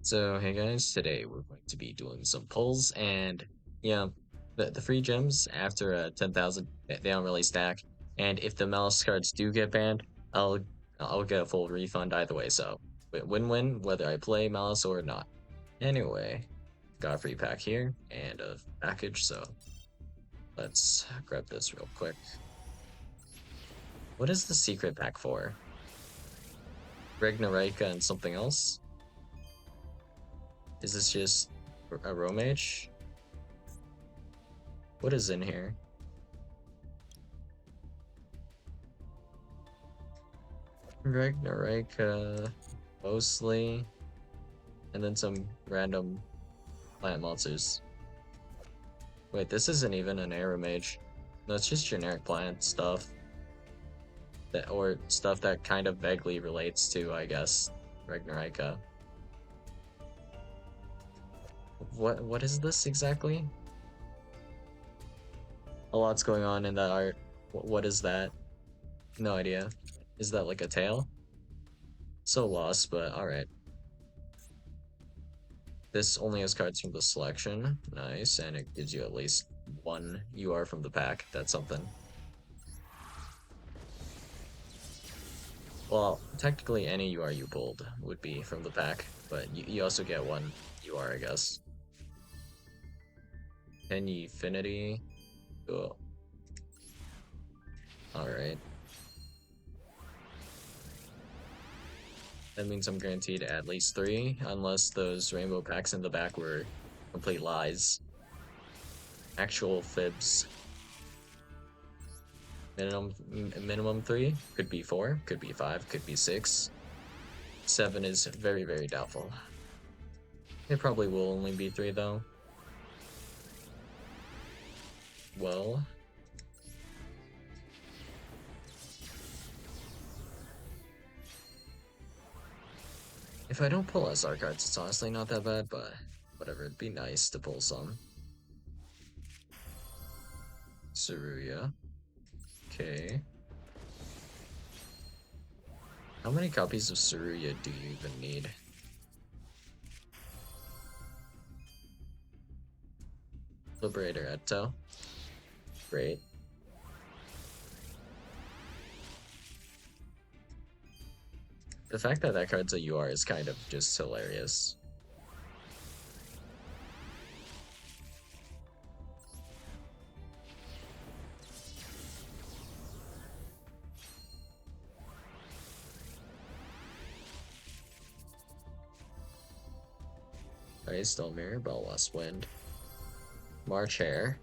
So hey guys, today we're going to be doing some pulls and yeah, the free gems after 10,000 they don't really stack. And if the Maliss cards do get banned, I'll I'll get a full refund either way. So win-win whether I play Maliss or not. Anyway, got a free pack here and a package, so let's grab this real quick. What is the secret pack for? Ragnarika and something else? Is this just a Romage? What is in here? Ragnarika, mostly, and then some random plant monsters. Wait, this isn't even an arrow mage. No, it's just generic plant stuff. Or stuff that kind of vaguely relates to, I guess, Ragnarika. What is this exactly? A lot's going on in that art. What is that? No idea. Is that like a tail? So lost, but alright. This only has cards from the selection. Nice, and it gives you at least one UR from the pack. That's something. Well, technically any UR you pulled would be from the pack, but you also get one UR, I guess. Infinity. Cool. Alright. That means I'm guaranteed at least 3, unless those rainbow packs in the back were complete lies. Actual fibs. Minimum 3, could be 4, could be 5, could be 6. 7 is very, very doubtful. It probably will only be 3 though. Well, if I don't pull SR cards, it's honestly not that bad, but whatever, it'd be nice to pull some. Saruya. Okay. How many copies of Saruya do you even need? Liberator Etto. Great. The fact that that card's a UR is kind of just hilarious. Alright, still Mirror, Bell West Wind. March Hare.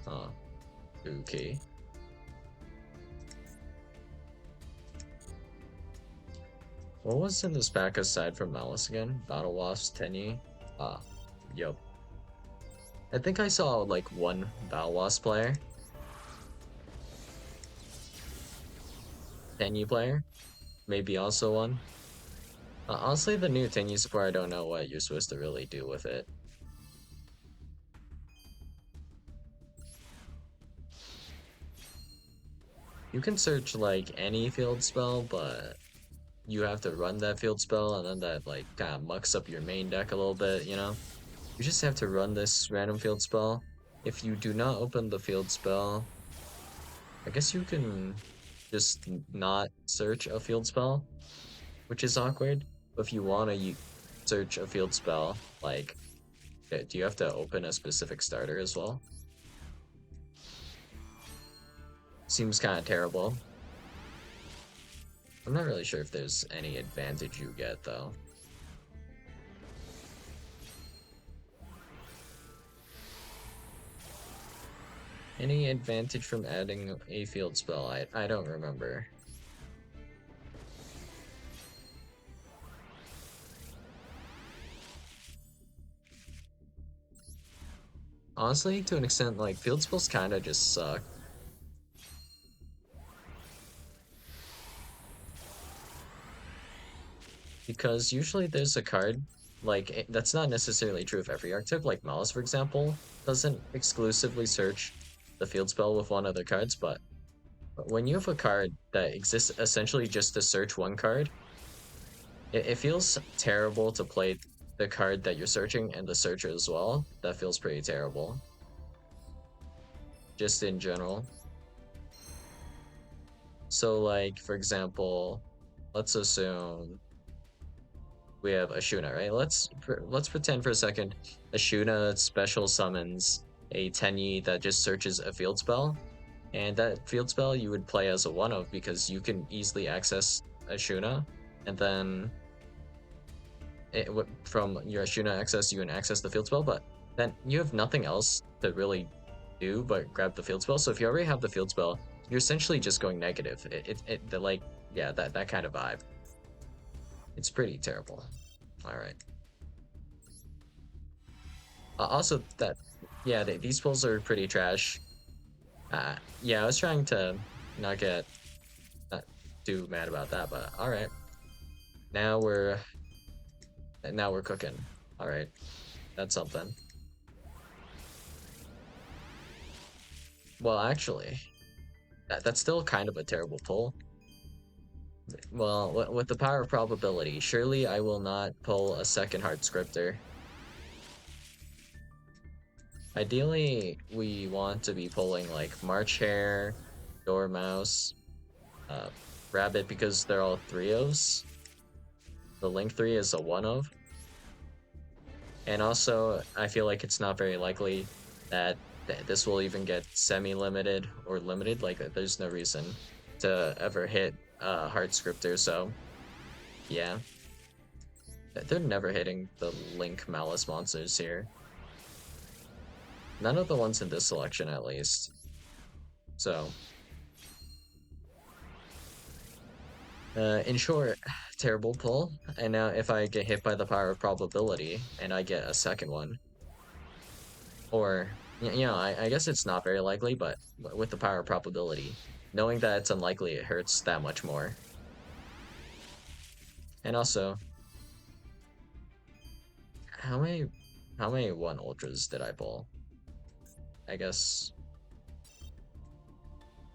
Huh. Okay. What was in this pack aside from Maliss again? Battle Wasp, Tenyi? Ah, yep. I think I saw like one Battle Wasp player. Tenyi player? Maybe also one. Honestly, the new Tenyi support, I don't know what you're supposed to really do with it. You can search like any field spell, but you have to run that field spell, and then that like kind of mucks up your main deck a little bit, you know? You just have to run this random field spell. If you do not open the field spell, I guess you can just not search a field spell, which is awkward. But if you want to search a field spell, like, do you have to open a specific starter as well? Seems kind of terrible. I'm not really sure if there's any advantage you get, though. Any advantage from adding a field spell? I don't remember. Honestly, to an extent, like, field spells kind of just suck. Because usually there's a card, like, that's not necessarily true of every archetype, like Maliss, for example, doesn't exclusively search the field spell with one of their cards, but when you have a card that exists essentially just to search one card, It feels terrible to play the card that you're searching and the searcher as well. That feels pretty terrible, just in general. So like, for example, let's assume we have Ashuna, right? Let's pretend for a second Ashuna special summons a Tenyi that just searches a field spell, and that field spell you would play as a one of because you can easily access Ashuna, and then from your Ashuna access you can access the field spell, but then you have nothing else to really do but grab the field spell. So if you already have the field spell, you're essentially just going negative. The like, yeah, that kind of vibe. It's pretty terrible. All right. Also, that yeah, these pulls are pretty trash. Yeah, I was trying to not get not too mad about that, but all right. Now we're now we're cooking. All right, that's something. Well, actually, that's still kind of a terrible pull. Well, with the power of probability, surely I will not pull a second heart scripter. Ideally, we want to be pulling like March Hare, Dormouse, uh, Rabbit because they're all 3-ofs. The Link 3 is a 1-of. And also, I feel like it's not very likely that this will even get semi-limited or limited. Like, there's no reason to ever hit Heart Scripter, so yeah. They're never hitting the Link Maliss monsters here. None of the ones in this selection, at least. So, in short, terrible pull. And now if I get hit by the power of probability and I get a second one, or you know, I guess it's not very likely, but with the power of probability, knowing that it's unlikely, it hurts that much more. And also, how many how many one ultras did I pull? I guess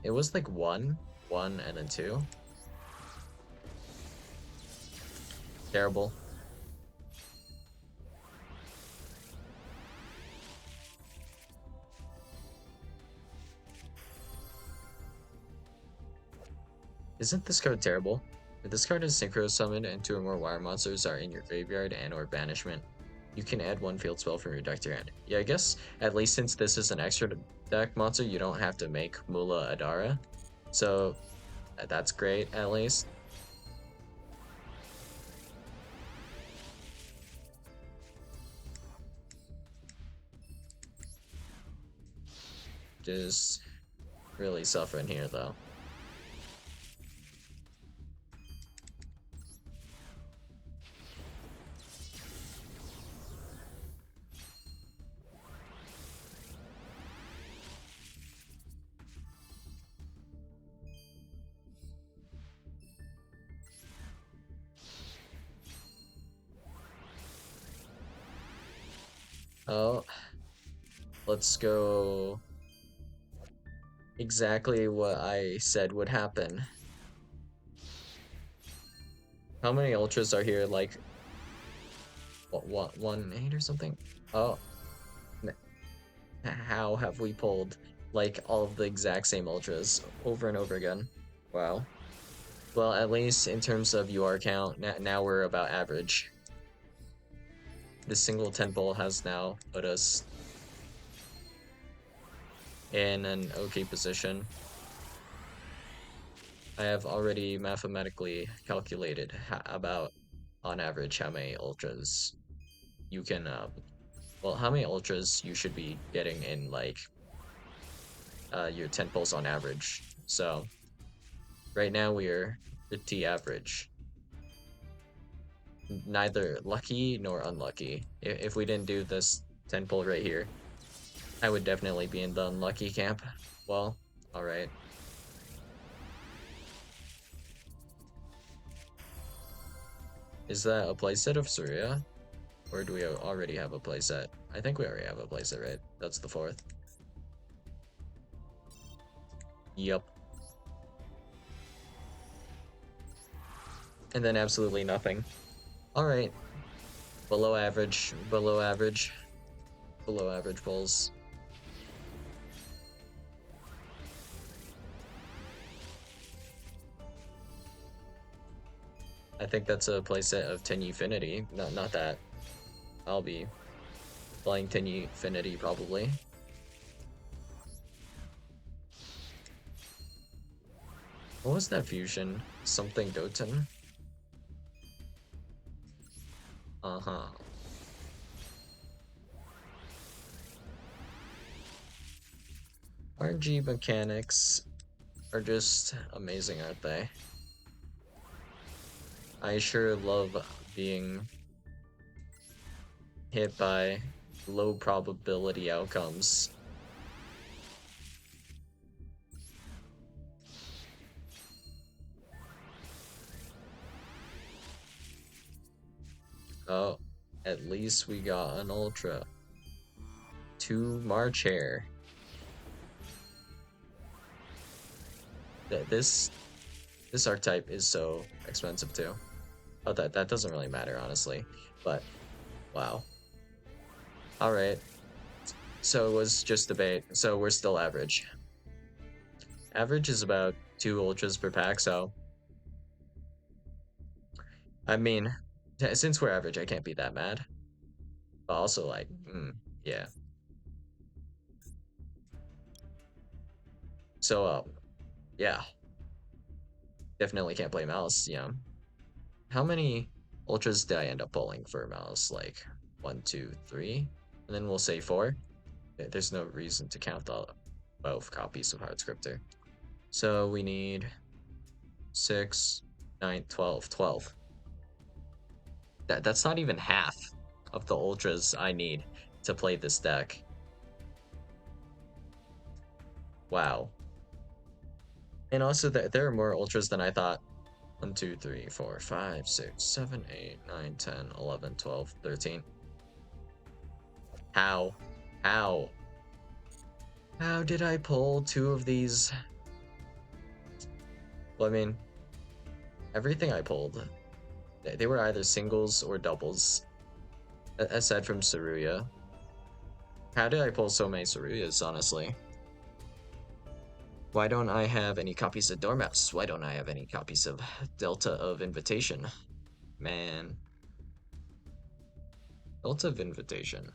it was like one, and then two. Terrible. Isn't this card terrible? If this card is synchro summoned and two or more wire monsters are in your graveyard and or banishment, you can add one field spell from your deck to your hand. Yeah, I guess at least since this is an extra deck monster, you don't have to make Mula Adara. So that's great at least. Just really suffering here though. Oh, let's go exactly what I said would happen. How many ultras are here? Like what 1-8 or something? Oh, how have we pulled like all of the exact same ultras over and over again? Wow. Well, at least in terms of UR count, now we're about average. This single 10 ball has now put us in an okay position. I have already mathematically calculated about, on average, how many ultras you can, well, how many ultras you should be getting in, like, your 10 pulls on average. So, right now we are pretty average. Neither lucky nor unlucky. If we didn't do this 10 pull right here, I would definitely be in the unlucky camp. Well, alright. Is that a playset of Surya? Or do we already have a playset? I think we already have a playset, right? That's the fourth. Yup. And then absolutely nothing. Alright, below average, below average, below average pulls. I think that's a playset of Tenufinity. Not that. I'll be playing Tenufinity probably. What was that fusion? Something Goten? Uh-huh. RNG mechanics are just amazing, aren't they? I sure love being hit by low probability outcomes. Oh, at least we got an Ultra. 2 March Hare. This archetype is so expensive too. Oh, that doesn't really matter, honestly. But, wow. Alright, so it was just debate. So we're still average. Average is about 2 Ultras per pack, so... I mean, since we're average, I can't be that mad. But also, like, yeah. So, yeah. Definitely can't play Maliss, you know. How many Ultras did I end up pulling for Maliss? Like, 1, 2, 3? And then we'll say 4? There's no reason to count the both copies of Hard Scripter. So we need 6, 9, 12, 12. That's not even half of the Ultras I need to play this deck. Wow. And also, there are more Ultras than I thought. 1, 2, 3, 4, 5, 6, 7, 8, 9, 10, 11, 12, 13. How? How? How did I pull 2 of these? Well, I mean, everything I pulled, they were either singles or doubles, aside from Saruya. How did I pull so many Saruyas, honestly? Why don't I have any copies of Dormouse? Why don't I have any copies of Delta of Invitation? Man. Delta of Invitation.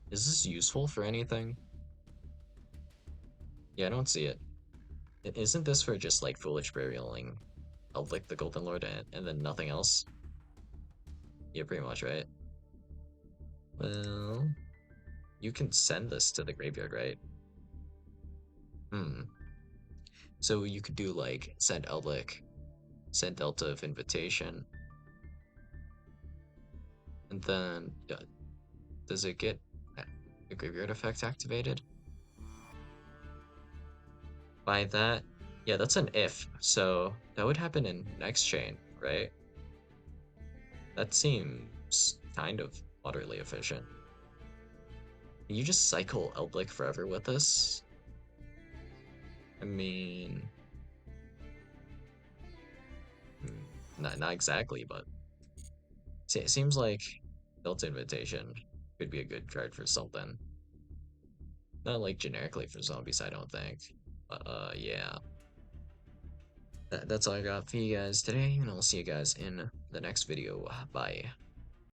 Is this useful for anything? Yeah, I don't see it. Isn't this for just like foolish burialing of like the Golden Lord and then nothing else? Yeah, pretty much, right? Well, you can send this to the graveyard, right? So you could do like send Eldlik, send Delta of Invitation, and then does it get a graveyard effect activated? By that, yeah, that's an if, so that would happen in next chain, right? That seems kind of utterly efficient. Can you just cycle Eldlik forever with this? I mean, not exactly, but it seems like Delta Invitation could be a good card for something. Not like generically for zombies, I don't think. But yeah. That's all I got for you guys today, and I'll see you guys in the next video. Bye.